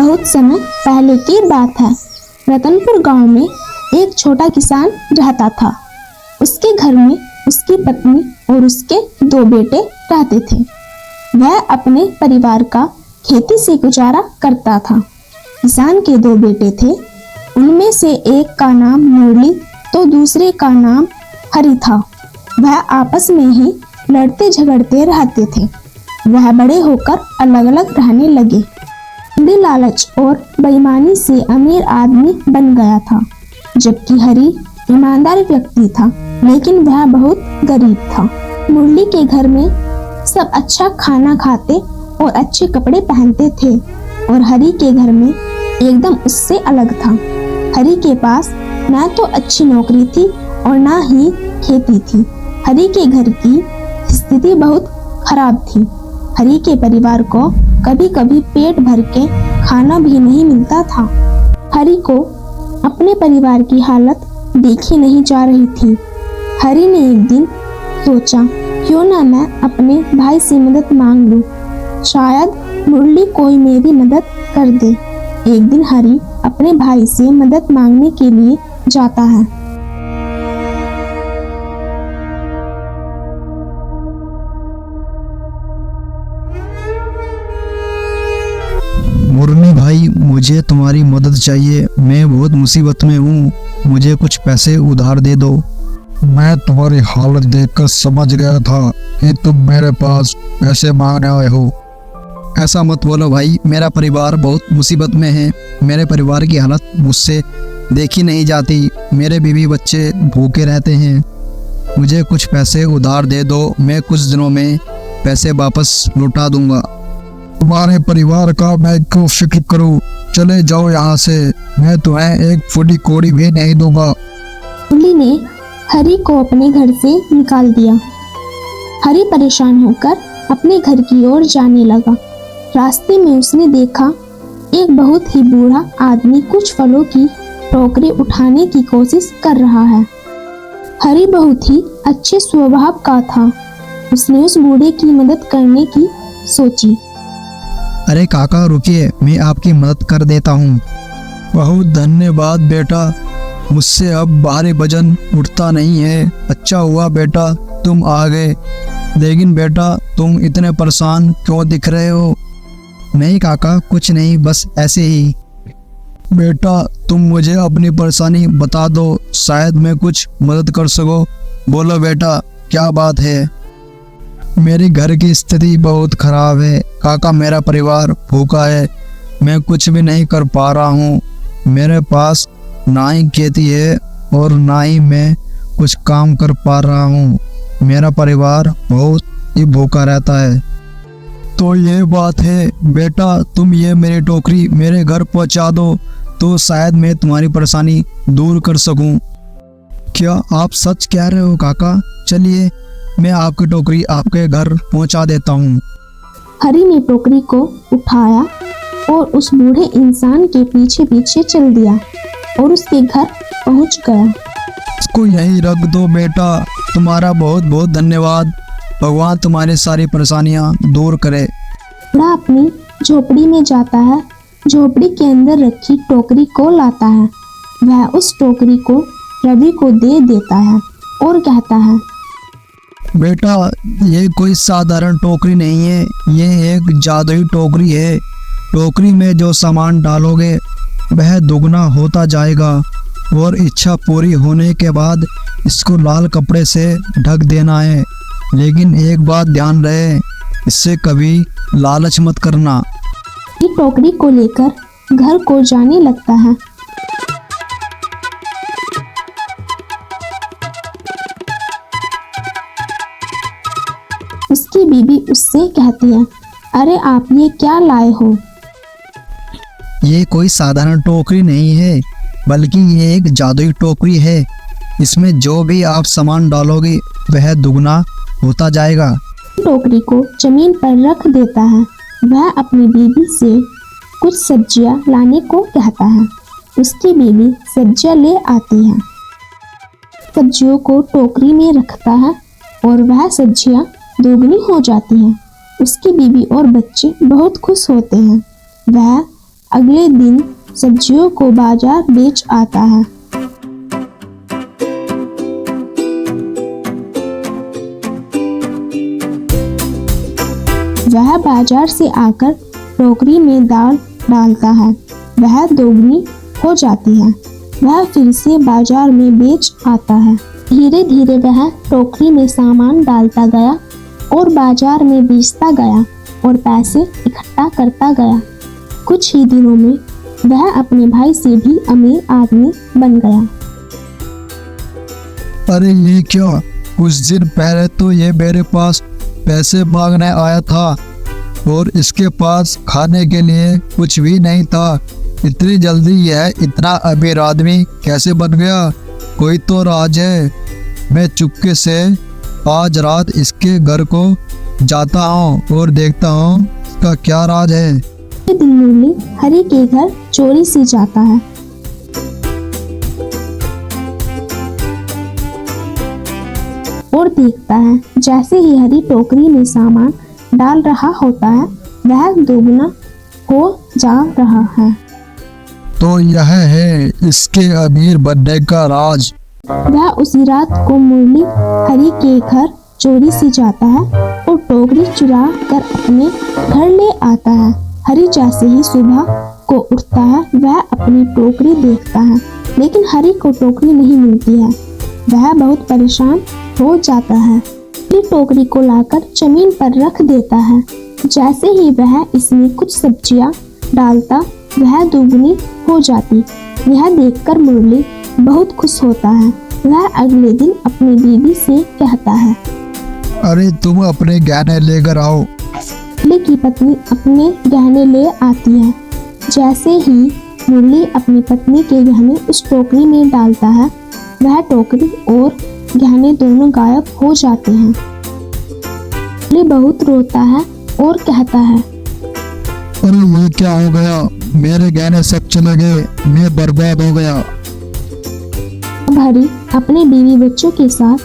बहुत समय पहले की बात है। रतनपुर गांव में एक छोटा किसान रहता था। उसके घर में उसकी पत्नी और उसके 2 बेटे रहते थे। वह अपने परिवार का खेती से गुजारा करता था। किसान के 2 बेटे थे। उनमें से एक का नाम मुरली तो दूसरे का नाम हरि था। वह आपस में ही लड़ते झगड़ते रहते थे। वह बड़े होकर अलग अलग रहने लगे। मुरली लालच और बेईमानी से अमीर आदमी बन गया था, जबकि हरि ईमानदार व्यक्ति था, लेकिन वह बहुत गरीब था। मुरली के घर में सब अच्छा खाना खाते और अच्छे कपड़े पहनते थे और हरि के घर में एकदम उससे अलग था। हरि के पास ना तो अच्छी नौकरी थी और ना ही खेती थी। हरि के घर की स्थिति बहुत खराब थी। हरि के परिवार को कभी कभी पेट भर के खाना भी नहीं मिलता था। हरि को अपने परिवार की हालत देखी नहीं जा रही थी। हरि ने एक दिन सोचा, क्यों ना मैं अपने भाई से मदद मांग लूं, शायद मुरली कोई मेरी मदद कर दे। एक दिन हरि अपने भाई से मदद मांगने के लिए जाता है। मुरली भाई, मुझे तुम्हारी मदद चाहिए। मैं बहुत मुसीबत में हूँ, मुझे कुछ पैसे उधार दे दो। मैं तुम्हारी हालत देखकर समझ गया था कि तुम मेरे पास पैसे मांगने आए हो। ऐसा मत बोलो भाई, मेरा परिवार बहुत मुसीबत में है। मेरे परिवार की हालत मुझसे देखी नहीं जाती। मेरे बीवी बच्चे भूखे रहते हैं। मुझे कुछ पैसे उधार दे दो, मैं कुछ दिनों में पैसे वापस लौटा दूंगा। तुम्हारे परिवार का मैं क्यों फिक्र करूं? चले जाओ यहाँ से, मैं तुम्हें एक फुटी कोड़ी भी नहीं दूंगा। मुरली ने हरि को अपने घर से निकाल दिया। हरि परेशान होकर अपने घर की ओर जाने लगा। रास्ते में उसने देखा एक बहुत ही बूढ़ा आदमी कुछ फलों की टोकरी उठाने की कोशिश कर रहा है। हरि बहुत ही अच्छे स्वभाव का था। उसने उस बूढ़े की मदद करने की सोची। अरे काका रुकिए, मैं आपकी मदद कर देता हूँ। बहुत धन्यवाद बेटा, मुझसे अब भारी वजन उठता नहीं है। अच्छा हुआ बेटा तुम आ गए। लेकिन बेटा तुम इतने परेशान क्यों दिख रहे हो? नहीं काका, कुछ नहीं, बस ऐसे ही। बेटा तुम मुझे अपनी परेशानी बता दो, शायद मैं कुछ मदद कर सको। बोलो बेटा क्या बात है? मेरे घर की स्थिति बहुत खराब है काका, मेरा परिवार भूखा है। मैं कुछ भी नहीं कर पा रहा हूँ। मेरे पास ना ही खेती है और ना ही मैं कुछ काम कर पा रहा हूँ। मेरा परिवार बहुत ही भूखा रहता है। तो ये बात है बेटा, तुम ये मेरी टोकरी मेरे घर पहुँचा दो तो शायद मैं तुम्हारी परेशानी दूर कर सकूं। क्या आप सच कह रहे हो काका? चलिए मैं आपकी टोकरी आपके घर पहुंचा देता हूं। हरि ने टोकरी को उठाया और उस बूढ़े इंसान के पीछे पीछे चल दिया और उसके घर पहुंच गया। इसको यहीं रख दो बेटा, तुम्हारा बहुत बहुत धन्यवाद। भगवान तुम्हारी सारी परेशानियां दूर करे। बूढ़ा अपनी झोपड़ी में जाता है। झोपड़ी के अंदर रखी टोकरी को लाता है। वह उस टोकरी को रवि को दे देता है और कहता है, बेटा ये कोई साधारण टोकरी नहीं है, ये एक जादुई टोकरी है। टोकरी में जो सामान डालोगे वह दुगना होता जाएगा और इच्छा पूरी होने के बाद इसको लाल कपड़े से ढक देना है। लेकिन एक बात ध्यान रहे, इससे कभी लालच मत करना। ये टोकरी को लेकर घर को जाने लगता है। उसकी बीवी उससे कहती है, अरे आप ये क्या लाए हो? ये कोई साधारण टोकरी नहीं है, बल्कि ये एक जादुई टोकरी है। इसमें जो भी आप सामान डालोगे वह दुगना होता जाएगा। टोकरी को जमीन पर रख देता है। वह अपनी बीवी से कुछ सब्जियां लाने को कहता है। उसकी बीवी सब्जियां ले आती है। सब्जियों को टोकरी में रखता है और वह सब्जियां दोगुनी हो जाती हैं। उसकी बीवी और बच्चे बहुत खुश होते हैं। वह अगले दिन सब्जियों को बाजार बेच आता है। वह बाजार से आकर टोकरी में दाल डालता है। वह दोगुनी हो जाती है। वह फिर से बाजार में बेच आता है। धीरे धीरे वह टोकरी में सामान डालता गया और बाजार में बेचता गया और पैसे इकट्ठा करता गया। कुछ ही दिनों में वह अपने भाई से भी अमीर आदमी बन गया। अरे ये क्या, कुछ दिन पहले तो ये मेरे पास पैसे मांगने आया था और इसके पास खाने के लिए कुछ भी नहीं था। इतनी जल्दी यह इतना अमीर आदमी कैसे बन गया? कोई तो राज है। मैं चुपके से आज रात इसके घर को जाता हूँ और देखता हूँ इसका क्या राज है। एक दिन मुरली हरि के घर चोरी से जाता है। और देखता है जैसे ही हरि टोकरी में सामान डाल रहा होता है वह दोगुना हो जा रहा है। तो यह है इसके अमीर बनने का राज। वह उसी रात को मुरली हरि के घर चोरी से जाता है और टोकरी चुरा कर अपने घर ले आता है। हरि जैसे ही सुबह को उठता है वह अपनी टोकरी देखता है, लेकिन हरि को टोकरी नहीं मिलती है। वह बहुत परेशान हो जाता है। फिर टोकरी को लाकर जमीन पर रख देता है। जैसे ही वह इसमें कुछ सब्जियां डालता वह दोगुनी हो जाती। यह देखकर मुरली बहुत खुश होता है। वह अगले दिन अपनी बीवी से कहता है, अरे तुम अपने गहने लेकर आओ। मुरली की पत्नी अपने गहने ले आती है। जैसे ही मुरली अपनी पत्नी के गहने उस टोकरी में डालता है वह टोकरी और गहने दोनों गायब हो जाते हैं। मुरली बहुत रोता है और कहता है, अरे ये क्या हो गया? मेरे गहने सब चले गए, मैं बर्बाद हो गया। अब हरि अपने बीवी बच्चों के साथ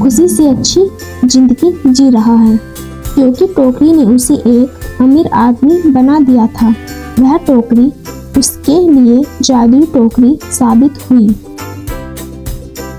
खुशी से अच्छी जिंदगी जी रहा है, क्योंकि टोकरी ने उसे एक अमीर आदमी बना दिया था। वह टोकरी उसके लिए जादुई टोकरी साबित हुई।